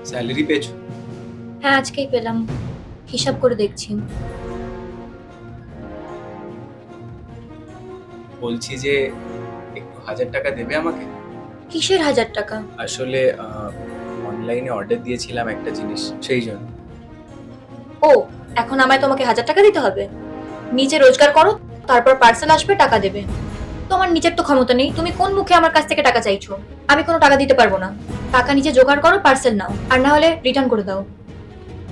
Salary পেয়েছো? হ্যাঁ, আজকেই পেলাম। হিসাব করে দেখছি। বলছি যে একটু 1000 টাকা দেবে আমাকে। কিসের 1000 টাকা? আসলে অনলাইনে অর্ডার দিয়েছিলাম একটা জিনিস, সেই জন্য। ও, এখন আমায় তোমাকে 1000 টাকা দিতে হবে? নিজে রোজগার করো, তারপর পার্সেল আসবে, টাকা দেবে। তোমার নিজের তো ক্ষমতা নেই, তুমি কোন মুখে আমার কাছ থেকে টাকা চাইছো? আমি কোনো টাকা দিতে পারবো না। টাকা নিজে জোগাড় করো, পার্সেল নাও, আর না হলে রিটার্ন করে দাও।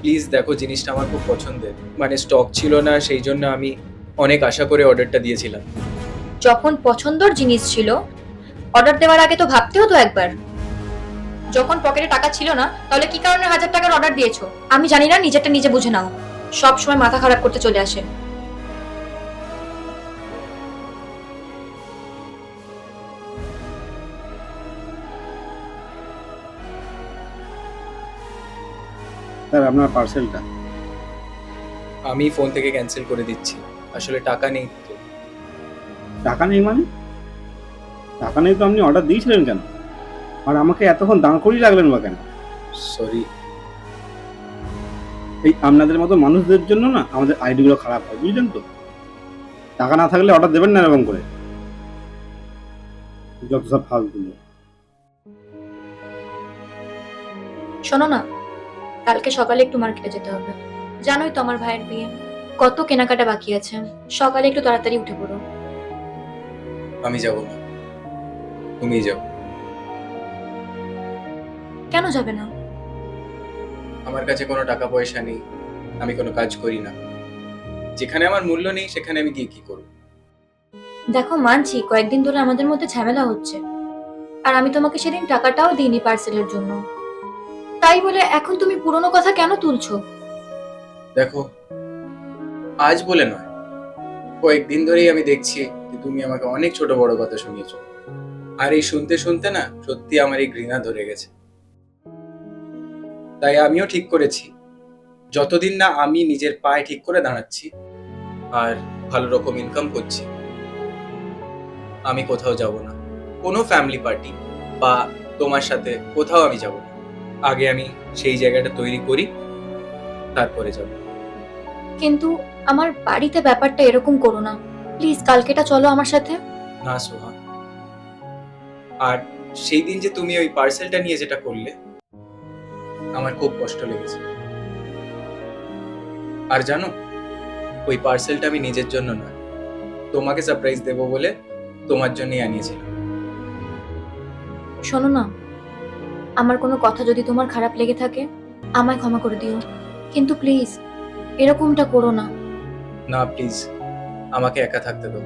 প্লিজ দেখো, জিনিসটা আমার খুব পছন্দের, মানে স্টক ছিল না, সেই জন্য আমি অনেক আশা করে অর্ডারটা দিয়েছিলাম। যখন পছন্দর জিনিস ছিল, অর্ডার দেওয়ার আগে তো ভাবতে হতো একবার। যখন পকেটে টাকা ছিল না, তাহলে কি কারণে 1000 টাকার অর্ডার দিয়েছো? আমি জানি না, নিজেরটা নিজে বুঝে নাও। সব সময় মাথা খারাপ করতে চলে আসে। স্যার আপনার পার্সেলটা। আমি ফোন থেকে ক্যান্সেল করে দিচ্ছি, আসলে টাকা নেই তো। টাকা নেই মানে? টাকা নেই তো আপনি অর্ডার দিয়েছিলেন কেন? আর আমাকে এতক্ষণ দাঁড় করিয়ে রাখলেন বা কেন? সরি। এই আপনাদের মতো মানুষদের জন্য না আমাদের আইডিগুলো খারাপ হয়, বুঝলেন তো? টাকা না থাকলে অর্ডার দেবেন না এরকম করে, যত সব ফালতুগুলো। শোনো না, কালকে সকালে একটু মার্কেটে যেতে হবে। জানোই তো আমার ভাইয়ের বিয়ে, কত কেনাকাটা বাকি আছে। সকালে একটু তাড়াতাড়ি উঠে পড়ো। আমি যাব না, তুমিই যাও। কেন যাবে না? আমার কাছে কোনো টাকা পয়সা নেই, আমি কোনো কাজ করি না। যেখানে আমার মূল্য নেই সেখানে আমি গিয়ে কি করব? দেখো, মানছি কয়েকদিন ধরে আমাদের মধ্যে ঝামেলা হচ্ছে, আর আমি তোমাকে সেদিন টাকাটাও দিইনি পার্সেলের জন্য। তাই বলে এখন তুমি পুরনো কথা কেন তুলছো? দেখো, আজ বলে নয়, কয়েকদিন ধরেই আমি দেখছি যে তুমি আমাকে অনেক ছোট বড় কথা শুনিয়েছো। আর এই শুনতে শুনতে না সত্যি আমার এই ঘৃণা ধরে গেছে। তাই আমিও ঠিক করেছি, যতদিন না আমি নিজের পায়ে ঠিক করে দাঁড়াচ্ছি আর ভালো রকম ইনকাম করছি, আমি কোথাও যাব না। কোনো ফ্যামিলি পার্টি বা তোমার সাথে কোথাও আমি যাব না। আগে আমি সেই জায়গাটা তৈরি করি, তারপরে যাব। কিন্তু আমার বাড়িতে ব্যাপারটা এরকম করো না। প্লিজ, কালকেটা চলো আমার সাথে। না সোহা, আর সেই দিন যে তুমি ওই পার্সেলটা নিয়ে যেটা করলে, আমার খুব কষ্ট লেগেছে। আর জানো, ওই পার্সেলটা আমি নিজের জন্য নয়, তোমাকে সারপ্রাইজ দেবো বলে তোমার জন্যই আনিয়েছিলাম। শোনো না, আমার কোনো কথা যদি তোমার খারাপ লেগে থাকে, আমায় ক্ষমা করে দিও। কিন্তু প্লিজ, এরকমটা করো না। না প্লিজ, আমাকে একা থাকতে দাও।